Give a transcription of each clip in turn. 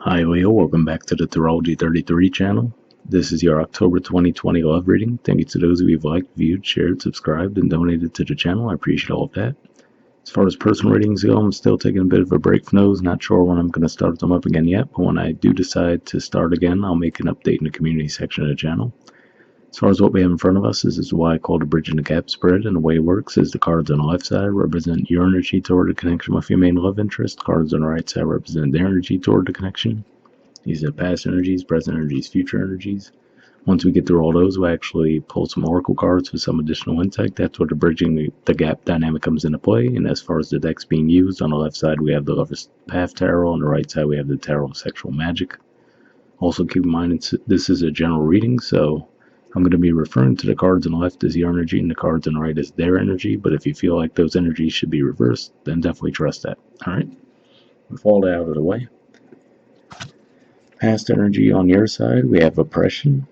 Hi Leo, welcome back to the Astrology 33 channel. This is your October 2020 love reading. Thank you to those of you who've liked, viewed, shared, subscribed, and donated to the channel. I appreciate all of that. As far as personal readings go, I'm still taking a bit of a break from those. Not sure when I'm going to start them up again yet, but when I do decide to start again, I'll make an update in the community section of the channel. As far as what we have in front of us, this is why I call the Bridging the Gap spread, and the way it works is the cards on the left side represent your energy toward the connection with your main love interest. Cards on the right side represent their energy toward the connection. These are past energies, present energies, future energies. Once we get through all those, we actually pull some oracle cards for some additional insight. That's where the bridging the gap dynamic comes into play. And as far as the decks being used, on the left side we have the Lover's Path Tarot, on the right side we have the Tarot of Sexual Magic. Also keep in mind this is a general reading, so I'm going to be referring to the cards on the left as your energy and the cards on the right as their energy. But if you feel like those energies should be reversed, then definitely trust that. Alright, with all that out of the way. Past energy on your side, we have oppression.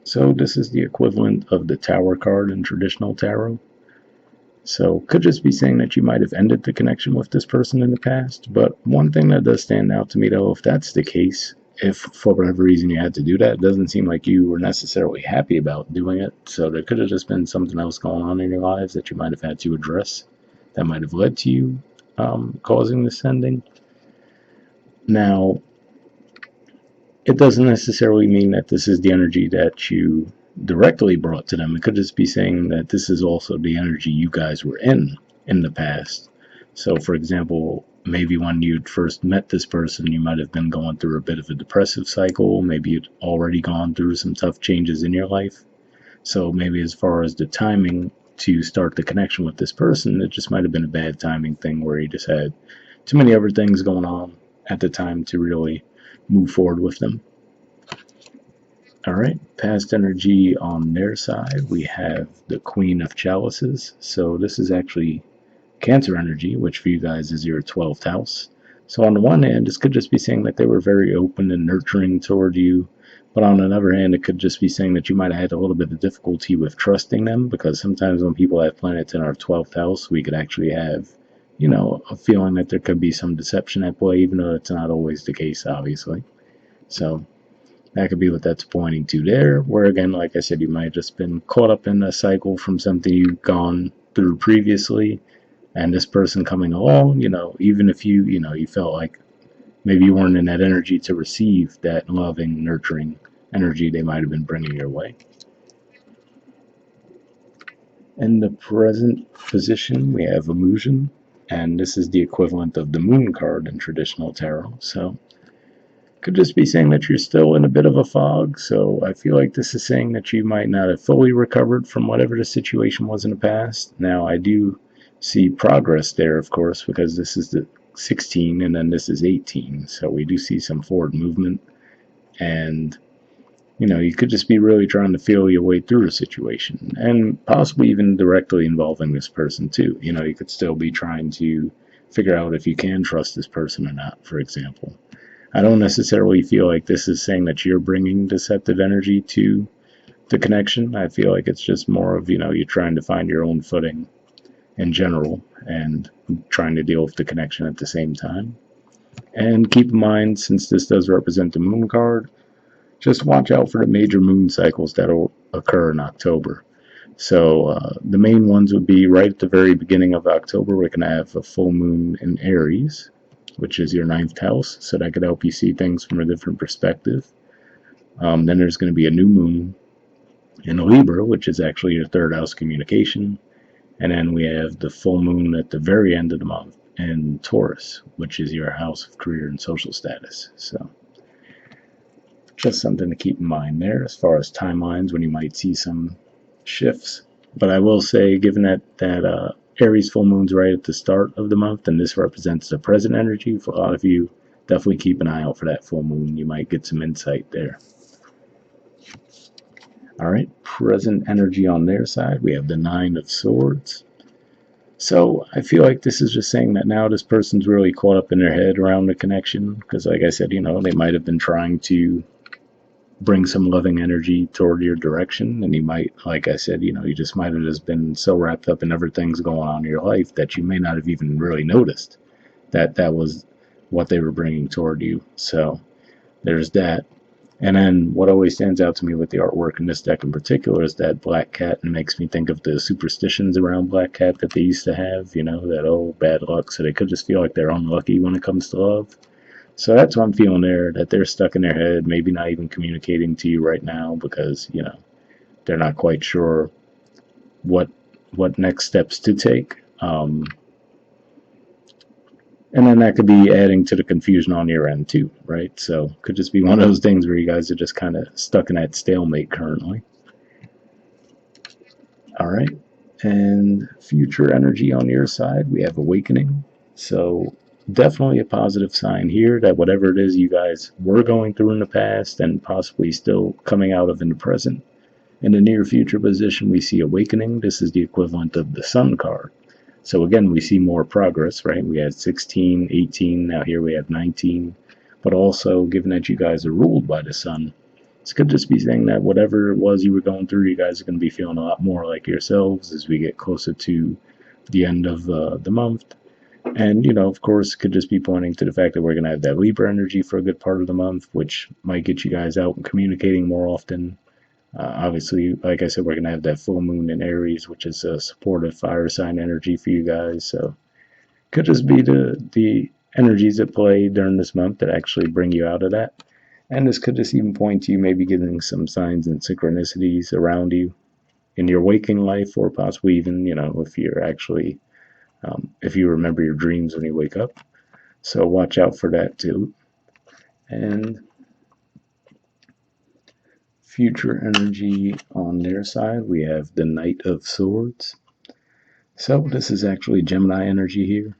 So this is the equivalent of the Tower card in traditional tarot. So could just be saying that you might have ended the connection with this person in the past. But one thing that does stand out to me though, if that's the case, if for whatever reason you had to do that, it doesn't seem like you were necessarily happy about doing it. So there could have just been something else going on in your lives that you might have had to address that might have led to you causing this ending. Now, it doesn't necessarily mean that this is the energy that you directly brought to them. It could just be saying that this is also the energy you guys were in the past. So, for example, maybe when you'd first met this person, you might have been going through a bit of a depressive cycle. Maybe you'd already gone through some tough changes in your life. So maybe as far as the timing to start the connection with this person, it just might have been a bad timing thing where you just had too many other things going on at the time to really move forward with them. Alright, past energy on their side, we have the Queen of Chalices. So this is actually Cancer energy, which for you guys is your 12th house. So on the one hand, this could just be saying that they were very open and nurturing toward you. But on another hand, it could just be saying that you might have had a little bit of difficulty with trusting them, because sometimes when people have planets in our 12th house, we could actually have, a feeling that there could be some deception at play, even though it's not always the case, obviously. So that could be what that's pointing to there, where again, like I said, you might have just been caught up in a cycle from something you've gone through previously, and this person coming along, even if you felt like maybe you weren't in that energy to receive that loving, nurturing energy they might have been bringing your way. In the present position, we have illusion, and this is the equivalent of the moon card in traditional tarot. So could just be saying that you're still in a bit of a fog. So I feel like this is saying that you might not have fully recovered from whatever the situation was in the past. Now, I do see progress there, of course, because this is the 16 and then this is 18. So we do see some forward movement. And, you could just be really trying to feel your way through a situation, and possibly even directly involving this person too. You could still be trying to figure out if you can trust this person or not, for example. I don't necessarily feel like this is saying that you're bringing deceptive energy to the connection. I feel like it's just more of, you're trying to find your own footing in general and trying to deal with the connection at the same time. And keep in mind, since this does represent the moon card, just watch out for the major moon cycles that will occur in October. So the main ones would be right at the very beginning of October. We're going to have a full moon in Aries, which is your 9th house, so that could help you see things from a different perspective. Then there's going to be a new moon in Libra, which is actually your 3rd house communication. And then we have the full moon at the very end of the month in Taurus, which is your house of career and social status. So just something to keep in mind there as far as timelines when you might see some shifts. But I will say, given that Aries full moon's right at the start of the month, and this represents the present energy, for a lot of you, definitely keep an eye out for that full moon. You might get some insight there. Alright, present energy on their side, we have the 9 of Swords. So I feel like this is just saying that now this person's really caught up in their head around the connection, because like I said, they might have been trying to bring some loving energy toward your direction, and you might, like I said, you just might have just been so wrapped up in everything's going on in your life that you may not have even really noticed that was what they were bringing toward you. So there's that. And then what always stands out to me with the artwork in this deck in particular is that black cat, and makes me think of the superstitions around black cat that they used to have, that oh, bad luck. So they could just feel like they're unlucky when it comes to love. So that's what I'm feeling there, that they're stuck in their head, maybe not even communicating to you right now because, they're not quite sure what next steps to take. And then that could be adding to the confusion on your end too, right? So could just be one of those things where you guys are just kind of stuck in that stalemate currently. All right. And future energy on your side, we have awakening. So definitely a positive sign here that whatever it is you guys were going through in the past and possibly still coming out of in the present, in the near future position, we see awakening. This is the equivalent of the sun card. So again, we see more progress, right? We had 16, 18, now here we have 19. But also, given that you guys are ruled by the sun, this could just be saying that whatever it was you were going through, you guys are going to be feeling a lot more like yourselves as we get closer to the end of the month. And, of course, it could just be pointing to the fact that we're going to have that Libra energy for a good part of the month, which might get you guys out and communicating more often. Obviously, like I said, we're going to have that full moon in Aries, which is a supportive fire sign energy for you guys. So could just be the energies at play during this month that actually bring you out of that. And this could just even point to you maybe getting some signs and synchronicities around you in your waking life, or possibly even, if you're actually, if you remember your dreams when you wake up. So watch out for that too. And future energy on their side, we have the Knight of Swords. So this is actually Gemini energy here.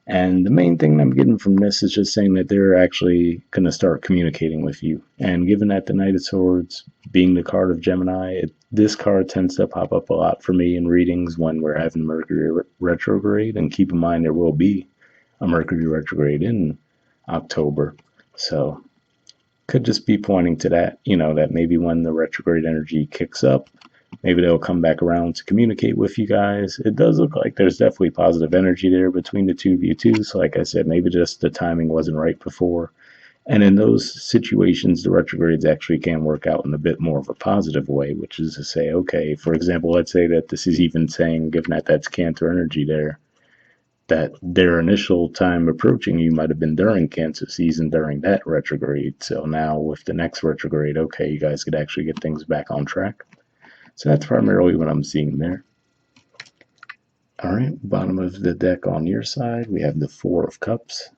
And the main thing I'm getting from this is just saying that they're actually going to start communicating with you. And given that the Knight of Swords being the card of Gemini, this card tends to pop up a lot for me in readings when we're having Mercury retrograde. And keep in mind, there will be a Mercury retrograde in October. So could just be pointing to that, that maybe when the retrograde energy kicks up, maybe they'll come back around to communicate with you guys. It does look like there's definitely positive energy there between the two of you too. So like I said, maybe just the timing wasn't right before. And in those situations, the retrogrades actually can work out in a bit more of a positive way, which is to say, okay, for example, let's say that this is even saying, given that that's Cancer energy there, that their initial time approaching you might have been during Cancer season during that retrograde. So now with the next retrograde, okay, you guys could actually get things back on track. So that's primarily what I'm seeing there. All right, bottom of the deck on your side, we have the Four of Cups.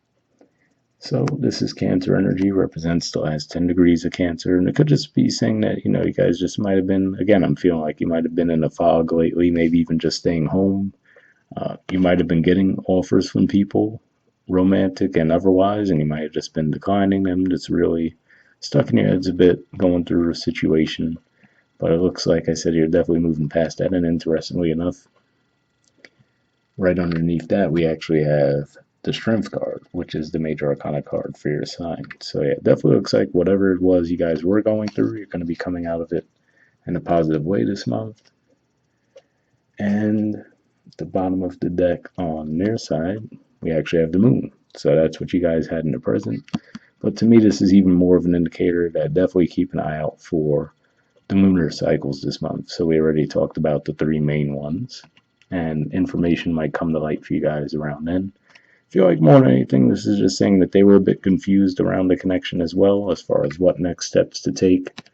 So this is Cancer energy, represents the last 10 degrees of Cancer. And it could just be saying that, you guys just might have been, again, I'm feeling like you might have been in a fog lately, maybe even just staying home. You might have been getting offers from people, romantic and otherwise, and you might have just been declining them. Just really stuck in your heads a bit, going through a situation. But it looks like I said you're definitely moving past that. And interestingly enough, right underneath that, we actually have the Strength card, which is the Major Arcana card for your sign. So yeah, it definitely looks like whatever it was you guys were going through, you're going to be coming out of it in a positive way this month. And the bottom of the deck on their side, we actually have the Moon. So that's what you guys had in the present. But to me, this is even more of an indicator that definitely keep an eye out for the lunar cycles this month. So we already talked about the three main ones, and information might come to light for you guys around then. I feel like more than anything, this is just saying that they were a bit confused around the connection as well, as far as what next steps to take.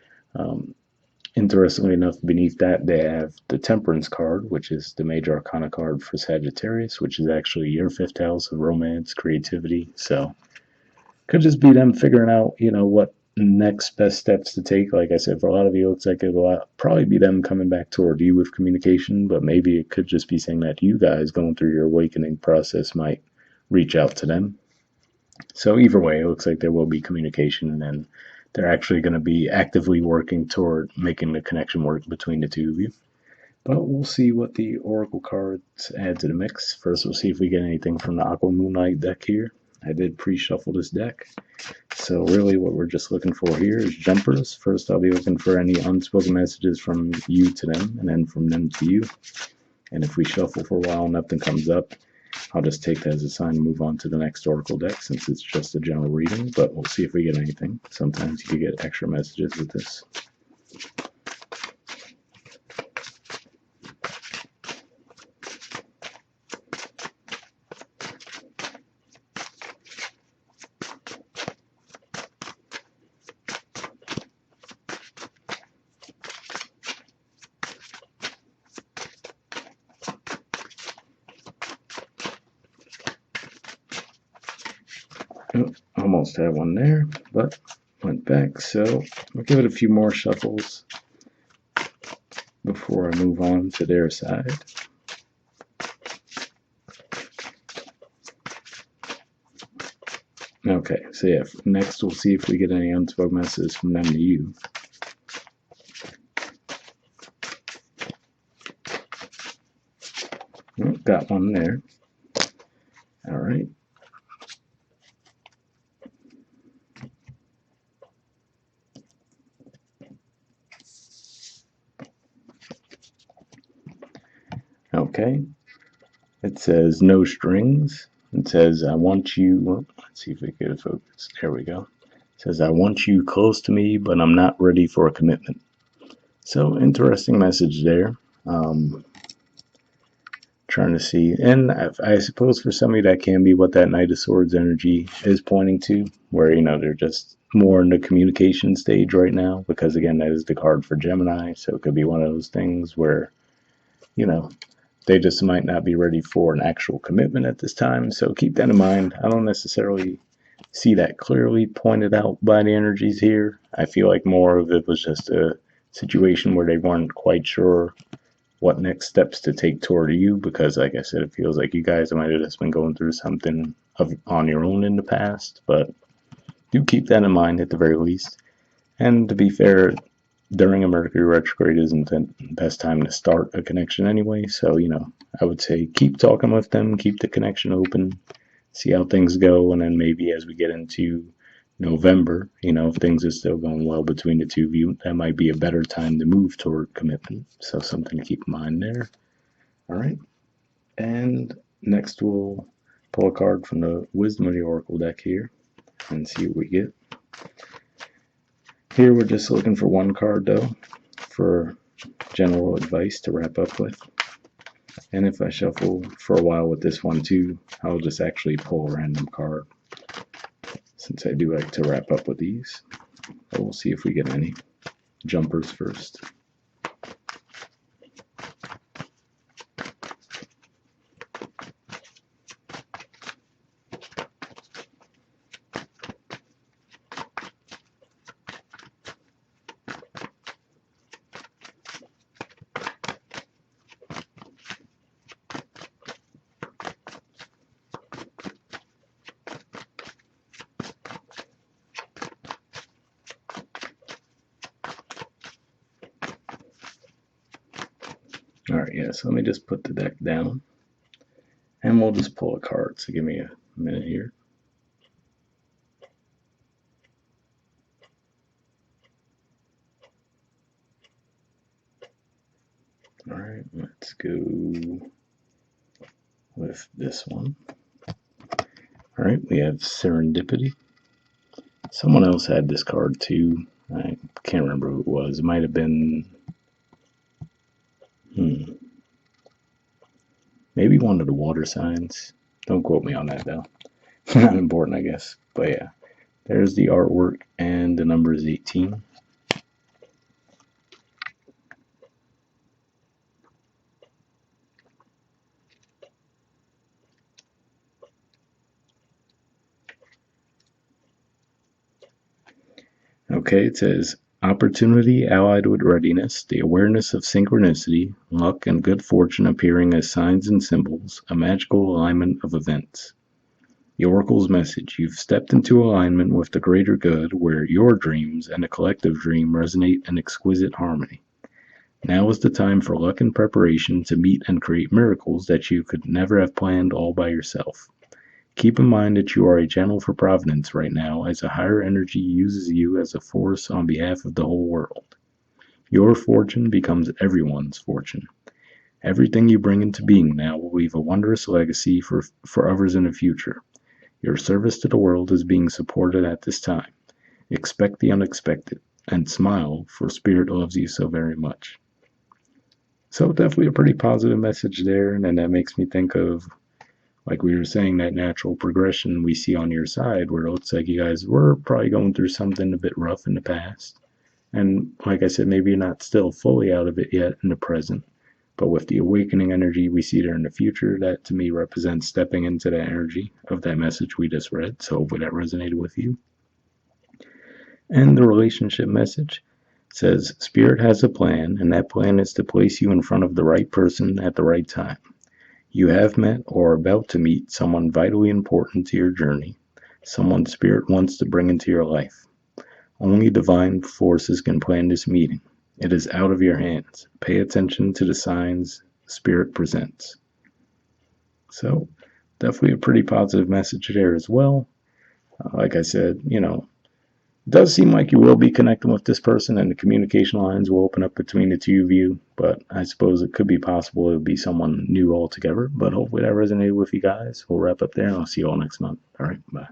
Interestingly enough, beneath that, they have the Temperance card, which is the Major Arcana card for Sagittarius, which is actually your fifth house of romance, creativity. So could just be them figuring out, what next best steps to take. Like I said, for a lot of you, it looks like it'll probably be them coming back toward you with communication, but maybe it could just be saying that you guys going through your awakening process might reach out to them. So either way, it looks like there will be communication, and they're actually going to be actively working toward making the connection work between the two of you. But we'll see what the Oracle cards add to the mix. First, we'll see if we get anything from the Aqua Moonlight deck here. I did pre-shuffle this deck. So really what we're just looking for here is jumpers. First, I'll be looking for any unspoken messages from you to them, and then from them to you. And if we shuffle for a while and nothing comes up, I'll just take that as a sign to move on to the next oracle deck since it's just a general reading, but we'll see if we get anything. Sometimes you can get extra messages with this. Oh, almost had one there, but went back. So I'll give it a few more shuffles before I move on to their side. Okay, so yeah, next we'll see if we get any unspoken messages from them to you. Oh, got one there. All right. Okay. It says no strings. It says I want you. Well, let's see if we get a focus. There we go. It says I want you close to me, but I'm not ready for a commitment. So interesting message there. Trying to see, and I suppose for somebody that can be what that Knight of Swords energy is pointing to, where they're just more in the communication stage right now, because again that is the card for Gemini, so it could be one of those things where they just might not be ready for an actual commitment at this time. So keep that in mind. I don't necessarily see that clearly pointed out by the energies here. I feel like more of it was just a situation where they weren't quite sure what next steps to take toward you, because like I said, it feels like you guys might have just been going through something on your own in the past, but do keep that in mind at the very least. And to be fair, during a Mercury retrograde isn't the best time to start a connection anyway, so I would say keep talking with them, keep the connection open, see how things go, and then maybe as we get into November, if things are still going well between the two of you, that might be a better time to move toward commitment. So something to keep in mind there. All right. And next we'll pull a card from the Wisdom of the Oracle deck here and see what we get. Here we're just looking for one card though for general advice to wrap up with. And if I shuffle for a while with this one too, I'll just actually pull a random card, since I do like to wrap up with these. But we'll see if we get any jumpers first. Alright, yeah, so let me just put the deck down. And we'll just pull a card, so give me a minute here. Alright, let's go with this one. Alright, we have Serendipity. Someone else had this card too. I can't remember who it was. It might have been maybe one of the water signs. Don't quote me on that though. Not important, I guess. But yeah, there's the artwork, and the number is 18. Okay, it says opportunity allied with readiness, the awareness of synchronicity, luck, and good fortune appearing as signs and symbols, a magical alignment of events. The Oracle's message: you've stepped into alignment with the greater good, where your dreams and the collective dream resonate in exquisite harmony. Now is the time for luck and preparation to meet and create miracles that you could never have planned all by yourself. Keep in mind that you are a channel for providence right now, as a higher energy uses you as a force on behalf of the whole world. Your fortune becomes everyone's fortune. Everything you bring into being now will leave a wondrous legacy for others in the future. Your service to the world is being supported at this time. Expect the unexpected and smile, for Spirit loves you so very much. So, definitely a pretty positive message there. And then that makes me think of, like we were saying, that natural progression we see on your side, where it looks like you guys were probably going through something a bit rough in the past. And like I said, maybe you're not still fully out of it yet in the present. But with the awakening energy we see there in the future, that to me represents stepping into that energy of that message we just read. So hopefully that resonated with you. And the relationship message says Spirit has a plan, and that plan is to place you in front of the right person at the right time. You have met or are about to meet someone vitally important to your journey, someone Spirit wants to bring into your life. Only divine forces can plan this meeting. It is out of your hands. Pay attention to the signs Spirit presents. So, definitely a pretty positive message there as well. Like I said, it does seem like you will be connecting with this person and the communication lines will open up between the two of you, but I suppose it could be possible it would be someone new altogether. But hopefully that resonated with you guys. We'll wrap up there and I'll see you all next month. All right, bye.